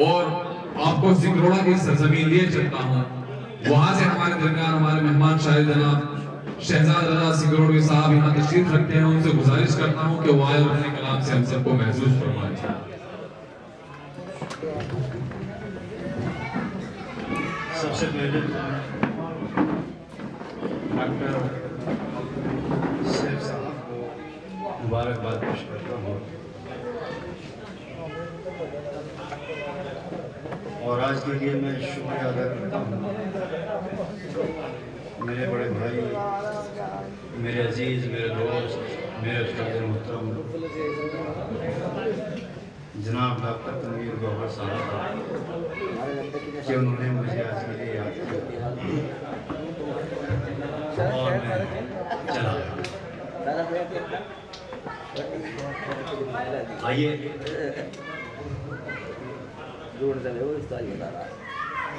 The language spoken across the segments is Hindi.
और आपको सिंगरोड़ा की सरजमीन लिए चलता हूँ। वहां से हमारे दरमियान हमारे मेहमान शायद जनाब शहजाद रजा सिंगरोड़वी साहब यहाँ तशरीफ रखते हैं। उनसे गुजारिश करता हूँ कि वो आए और अपने कलाम से हम सबको महसूस फरमाएं। सबसे पहले डॉक्टर सैफ साहब को मुबारकबाद पेश करता हूँ और आज के लिए मैं शुक्रिया अदा करता हूँ मेरे बड़े भाई, मेरे अजीज़, मेरे दोस्त, मेरे उस्ताद मोहतरम जनाब डॉक्टर तनवीर गौहर साहब कि उन्होंने मुझे आज के लिए याद किया और मैं चला। आइए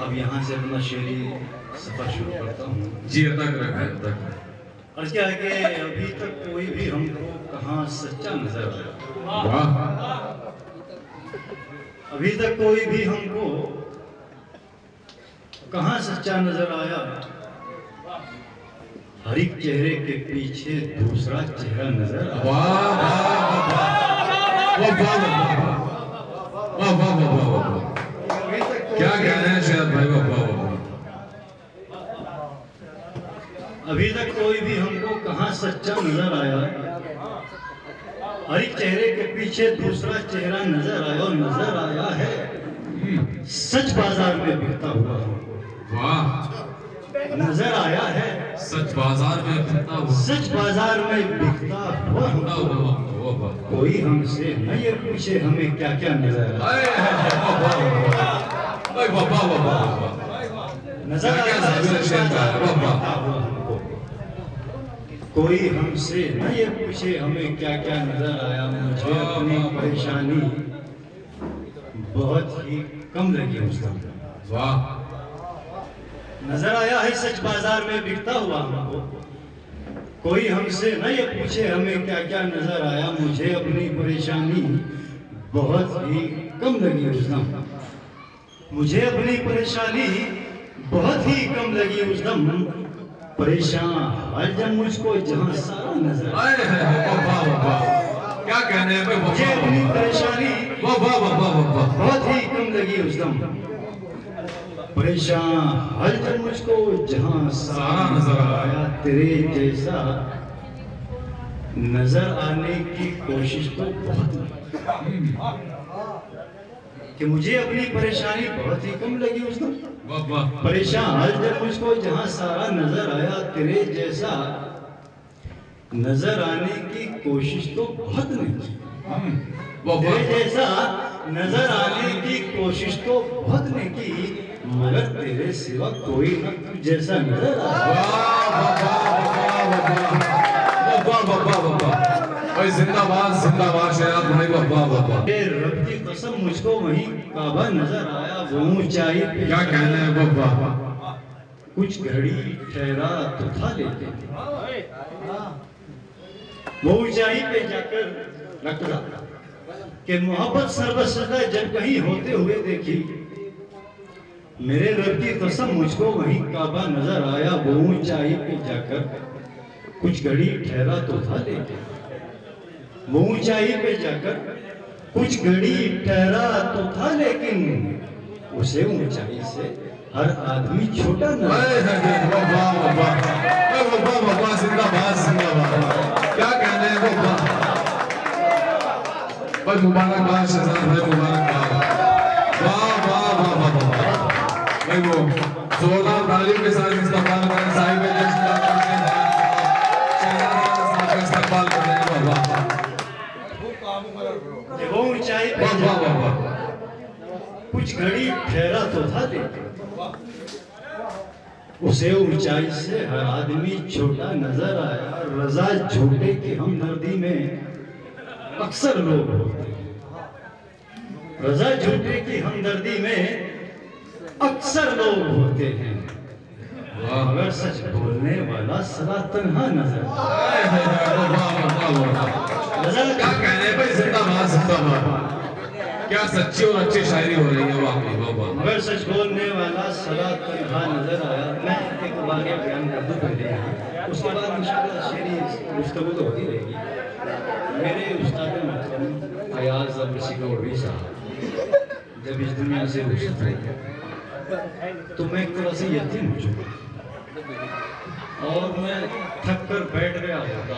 अब यहाँ से अपना शेरी सफर शुरू करता हूँ। जी अदा करें। अर्ज क्या है कि अभी तक कोई भी हमको कहाँ सच्चा नजर आया। वाह। अभी तक कोई भी हमको कहाँ सच्चा नजर आया। हर एक चेहरे के पीछे दूसरा चेहरा नजर आया। वाह वाह वाह वाह वाह वाह, क्या कहना है शायद भाई। वाह वाह वाह। अभी तक कोई भी हमको कहाँ सच्चा नजर आया। हर एक चेहरे के पीछे दूसरा चेहरा नजर आया और नजर आया है सच बाजार में बिकता हुआ। वाह। नजर आया है सच बाजार में बिकता हुआ। सच बाजार में बिकता हुआ। कोई हमसे न ये पूछे हमें क्या क्या नजर आया। नजर आया। कोई हमसे न ये पूछे हमें क्या क्या नजर आया। मुझे अपनी परेशानी बहुत ही कम लगी उस दिन। वाह। नजर आया है सच बाजार में बिकता हुआ हमको। कोई हमसे न ये पूछे हमें क्या क्या नजर आया। मुझे अपनी परेशानी बहुत ही कम लगी उस दिन। मुझे अपनी परेशानी बहुत ही कम लगी उस दिन। परेशान हर जब मुझको जहाँ सारा नजर आया। क्या कहने हैं। मुझे अपनी परेशानी बहुत ही कम लगी उस दिन। परेशान हर जब मुझको जहाँ सारा नजर आया। तेरे जैसा नजर आने की कोशिश तो बहुत कि मुझे अपनी परेशानी बहुत ही कम लगी उस दिन। परेशान हर जब मुझको जहाँ सारा नजर आया। तेरे जैसा नजर आने की कोशिश तो बहुत नहीं। तेरे जैसा नजर आने की कोशिश तो बहुत नहीं की। मगर तेरे सिवा कोई न तू जैसा नजर आया। जिंदाबाद जिंदाबाद शहजाद भाई। रब की कसम मुझको वहीं काबा नजर आया। वो ऊंचाई पे क्या कहना है बाबा। कुछ घड़ी ठहरा तो था लेते। वो ऊंचाई पे जाकर लगता कि मोहब्बत सर्वसदा जब कहीं होते हुए देखी। मेरे रब की कसम मुझको वहीं काबा नजर आया। वो ऊंचाई पे जाकर कुछ घड़ी ठहरा तो था लेते। वो ऊंचाई पे जाकर कुछ घड़ी ठहरा तो था लेकिन उसे ऊंचाई से हर आदमी छोटा न। जिंदाबाद जिंदाबाद। क्या कहने हैं बाबा। मुबारकबाद शहजाद भाई मुबारकबाद। वाह वाह वाह वाह वाह भाई। वो जोरदार तालीम के साथ इस्तेमाल करें। साहिब इस्तेमाल करें। वो ऊंचाई पे कुछ घड़ी ठहरा तो था लेकिन उसे ऊंचाई से हर आदमी छोटा नजर आया। रजा झूठे की हमदर्दी में अक्सर लोग होते हैं। रजा झूठे की हमदर्दी में अक्सर लोग होते हैं। मगर सच बोलने वाला सदा तन्हा नजर। रजा क्या कहने भाई। जिंदाबाद जिंदाबाद। क्या सच्ची और अच्छी शायरी हो रही है वाकई बाबा। मगर सच बोलने वाला सदा तन्हा नजर आया। मैं एक वाक़या बयान कर दूं पहले यहाँ, उसके बाद इंशाअल्लाह शेरी गुफ्तगू तो होती रहेगी। मेरे उस्ताद मोहतरम अयाज अब्र सिकोड़ी साहब जब इस दुनिया से रुखसत हुए तो मैं एक तरह से यतीम हो चुका और मैं थक कर बैठ गया होता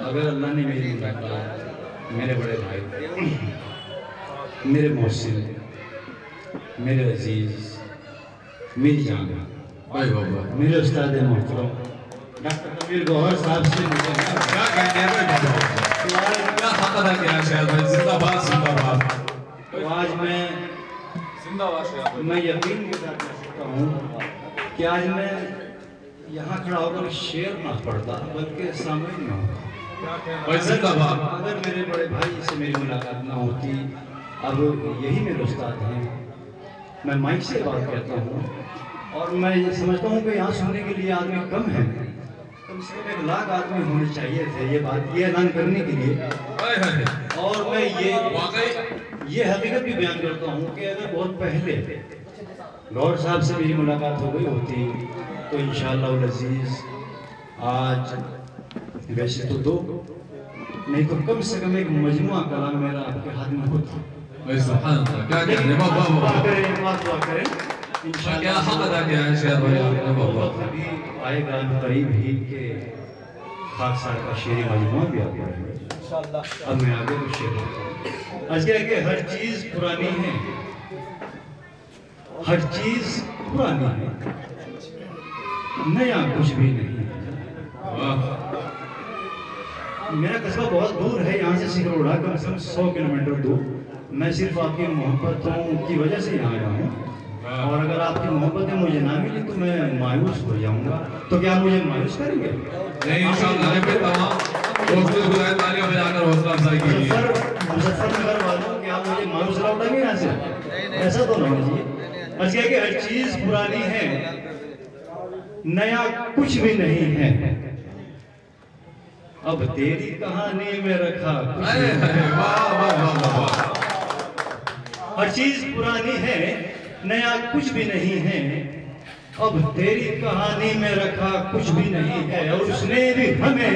अगर अल्लाह ने मेरी मुलाकात मेरे बड़े भाई, मेरे मोहसिन, मेरे अजीज, मेरी जान भाई बाबा, मेरे उस्ताद मोहतरम डॉक्टर कबीर गौहर साहब से मुझे क्या कहते हैं भाई बाबा, क्या हक अदा किया शायद भाई। जिंदाबाद जिंदाबाद। तो आज मैं यकीन के साथ कह सकता हूँ कि आज मैं यहाँ खड़ा होकर शेर ना पढ़ता बल्कि सामने ना होता। भाई जिंदाबाद। अगर मेरे बड़े भाई से मेरी मुलाकात ना होती, अब यही मेरे उस्ताद हैं, मैं माइक से बात करता हूँ और मैं ये समझता हूँ कि यहाँ सुनने के लिए आदमी कम है, कम से कम 1 लाख आदमी होने चाहिए थे ये बात, ये ऐलान करने के लिए। और मैं ये हकीकत भी बयान करता हूँ कि अगर बहुत पहले गौर साहब से मेरी मुलाकात हो गई होती तो इंशाअल्लाह अज़ीज़ आज वैसे तो 2 नहीं तो कम से कम एक मजमुआ कलाम मेरा आपके हाथ में होता। भाई सुभान अल्लाह, क्या कहते हैं बाबा दुआ करें इंशाअल्लाह। क्या हक अदा किया है शायद भाई आपने बाबा। अभी आएगा करीब ही के खाकसार का शेरी मजमुआ भी आप पढ़ेंगे इंशाअल्लाह। अब मैं आगे कुछ शेर आज क्या कि हर चीज पुरानी है, हर चीज पुरानी है, नया कुछ भी नहीं है। मेरा कस्बा बहुत दूर है यहाँ से सिकरोड़ा, कम से कम 100 किलोमीटर दूर। मैं सिर्फ आपकी मोहब्बतों की वजह से यहाँ आया हूँ और अगर आपकी मोहब्बतें मुझे ना मिली तो मैं मायूस हो जाऊंगा। तो क्या मुझे मायूस करेंगे? नहीं इंशाअल्लाह। पे तमाम दोस्तों को बुलाए, तालियां बजाकर हौसला अफजाई कीजिए। मुजफ्फरनगर वालों क्या मुझे मायूस लौटाएंगे यहाँ से? ऐसा तो ना होना चाहिए। बस क्या कि हर चीज पुरानी है, नया कुछ भी नहीं है। अब तेरी कहानी में रखा कुछ नहीं है। वाह वाह वाह वाह। हर चीज पुरानी है, नया कुछ भी नहीं है। अब तेरी कहानी में रखा कुछ भी नहीं है। और उसने भी हमें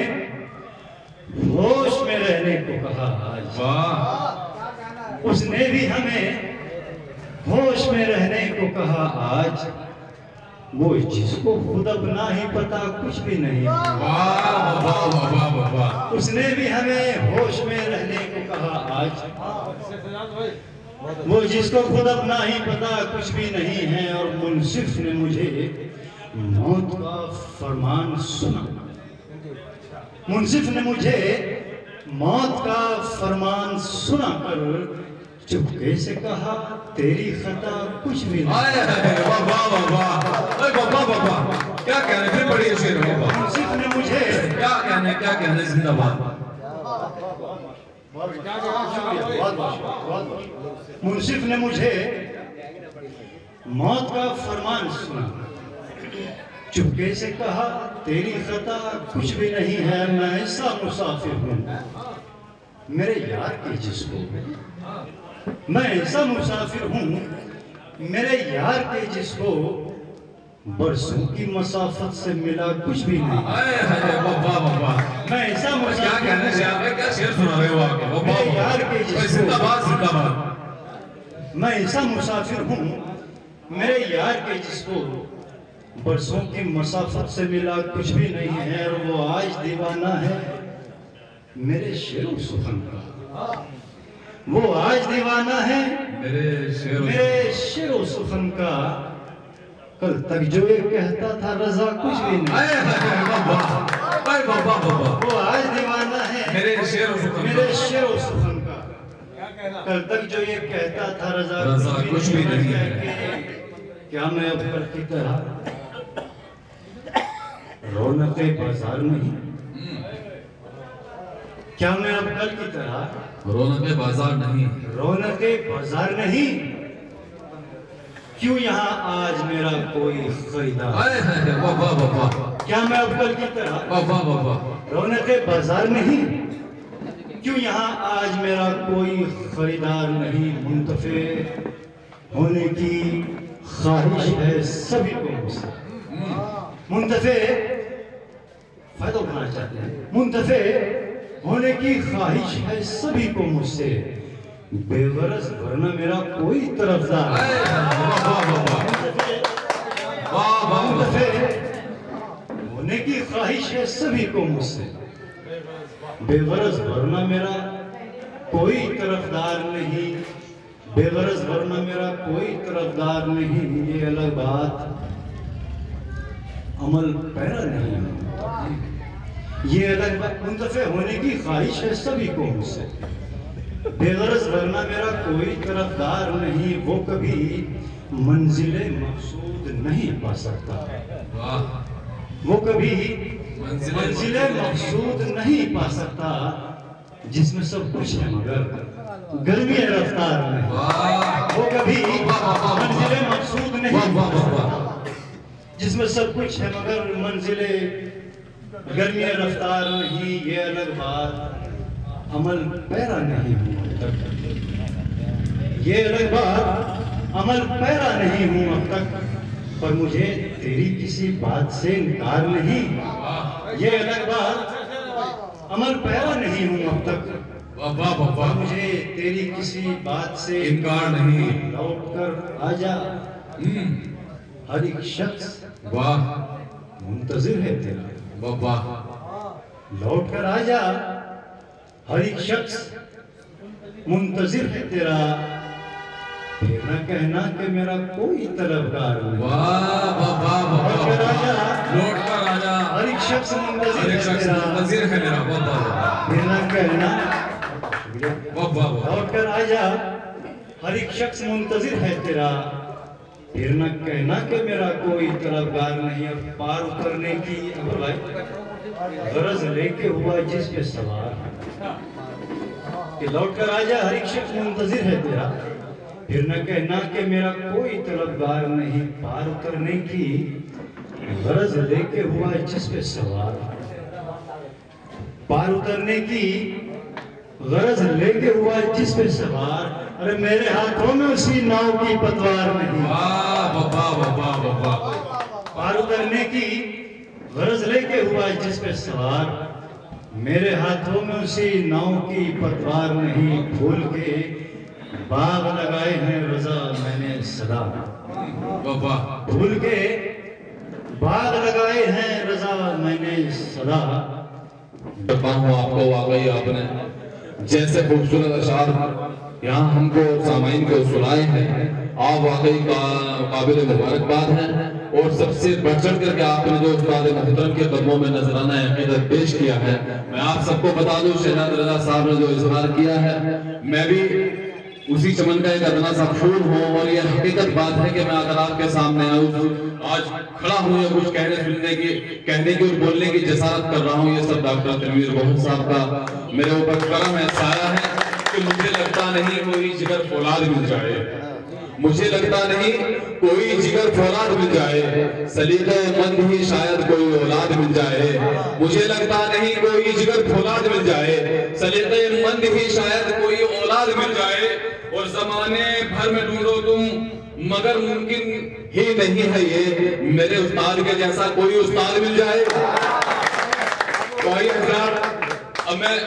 होश में रहने को कहा आज। वाह। उसने भी हमें होश में रहने को कहा आज। वो जिसको खुद अपना ही पता कुछ भी नहीं। वाह वाह वाह वाह वाह। उसने भी हमें होश में रहने को कहा आज। वो जिसको खुद अपना ही पता कुछ भी नहीं है। और मुंसिफ ने मुझे मौत का फरमान सुना। मुंसिफ ने मुझे मौत का फरमान सुना कर चुपके से कहा तेरी खता कुछ भी नहीं। वाह वाह वाह वाह वाह वाह वाह। क्या कहने, फिर बड़ी शेर है बाबा। मुंसिफ ने मुझे क्या कहने जिंदाबाद। मुंसिफ ने मुझे मौत का फरमान सुना, चुपके से कहा तेरी खता कुछ भी नहीं है। मैं ऐसा मुसाफिर हूँ मेरे यार के जिसको, मैं ऐसा मुसाफिर हूँ मेरे यार के जिसको बरसों की मसाफत से मिला कुछ भी नहीं। वाह वाह वाह। मैं ऐसा क्या कहने से आप क्या शेर सुना रहे हो आप? वाह वाह यार के जिंदाबाद जिंदाबाद। मैं ऐसा मुसाफिर हूँ मेरे यार के जिसको बरसों की मसाफत से मिला कुछ भी नहीं है। और वो आज दीवाना है मेरे शेरों सुखन का। वो आज दीवाना है मेरे शेरों सुखन का। कल तक जो ये कहता था रजा कुछ भी नहीं। वो आज दीवाना है मेरे शेरों सुखन का। कल तक जो ये कहता था रजा कुछ भी नहीं है। क्या मैं अब कल की तरह रौनक बाजार नहीं? क्या मैं अब कल की तरह रौनक बाजार नहीं? रौनक बाजार नहीं? क्यों यहाँ आज मेरा कोई खरीदार? वाह वाह वाह। क्या मैं अब कल की तरह वाह वाह वाह। रौनक बाजार नहीं? क्यों यहाँ आज मेरा कोई खरीदार नहीं, मुंतफे होने की ख्वाहिश है सभी को मुझसे। मुंतफे फायदा उठाना चाहते हैं, मुंतफे होने की ख्वाहिश है सभी को मुझसे, बेगरज वरना मेरा कोई तरफदार मुंतफे होने की ख्वाहिश है सभी को मुझसे, बेगरज वरना मेरा कोई तरफदार नहीं, बेगरज वरना मेरा कोई तरफदार नहीं। ये अलग बात अमल पैरा नहीं, ये अलग बात मुंतफे होने की ख्वाहिश है सभी को मुझसे, बेगरज वरना मेरा कोई तरफदार नहीं। वो कभी मंजिले मकसूद नहीं पा सकता, वो कभी मंजिले मकसूद नहीं पा सकता, जिसमें सब कुछ है मगर गर्मी रफ्तार में। वो कभी मंजिले मकसूद नहीं पा सकता, जिसमें सब कुछ है मगर मंजिले गर्मी रफ्तार नहीं। ये अलग बात अमल पैरा नहीं हूँ अब तक, ये अलग बात अमल पैरा नहीं हूँ अब तक, पर मुझे तेरी किसी बात से इनकार नहीं। ये अलग बात अमल पैरा नहीं हूँ अब तक, पर मुझे तेरी किसी बात से इनकार नहीं। लौट कर आजा, हर एक शख्स वाह मुंतजिर है तेरा, वाह लौट कर आजा, हर एक शख्स मुंतजिर है तेरा, फिर न कहना कि मेरा कोई तलबगार नहीं। लौट कर आजा, लौट कर आजा, हर एक शख्स मुंतजिर हर एक है शख्स तेरा, मुंतजिर है मेरा। वाह फिर न कहना, वाह वाह। लौट कर आजा, हर एक शख्स मुंतजिर है तेरा, फिर न कहना कि मेरा कोई तलबगार नहीं। अब पार उतरने की गरज लेके हुआ जिस पे सवार, कि लौट कर आजा, हर एक शख्स मुंतजिर है तेरा, फिर न कहना कि मेरा कोई तलबगार नहीं। पार उतरने की गरज लेके हुआ जिस पे सवार, पार उतरने की गरज लेके हुआ जिस पे सवार, अरे मेरे हाथों में उसी नाव की पतवार नहीं। पार उतरने की गरज लेके हुआ जिस पे सवार, मेरे हाथों में उसी नाव की पतवार नहीं। फूल के बाग लगाए हैं रजा मैंने सदा, फूल के बाग लगाए हैं रजा मैंने सदा। करता हूँ आपको, वाकई आपने जैसे खूबसूरत अशार यहाँ हमको सामाइन को सुनाए हैं, आप वाकई काबिल मुबारकबाद हैं। और सबसे बढ़ चढ़ करके आपने जो उस्ताद मोहतरम के कदमों में नजराना अकीदत पेश किया है, मैं आप सबको बता दूं शहजाद रजा साहब ने जो इजहार किया है, मैं भी उसी चमन का एक अदना सा फूल हूँ। और ये हकीकत बात है कि मैं अगर आपके सामने आज खड़ा हूँ या कुछ कहने की और बोलने की जसारत कर रहा हूँ, ये सब डॉक्टर तनवीर बहुत साहब का मेरे ऊपर करम है, साया है कि मुझे लगता नहीं कोई जिगर फौलाद मिल जाए, मुझे लगता नहीं कोई जिगर फौलाद मिल जाए, सलीक़े मंद ही शायद कोई औलाद मिल जाए। मुझे लगता नहीं कोई जिगर फौलाद मिल जाए, सलीक़े मंद ही शायद कोई औलाद मिल जाए। और जमाने भर में ढूंढो तुम मगर मुमकिन ही नहीं है ये मेरे उस्ताद के जैसा कोई उस्ताद मिल जाए। तो अब मैं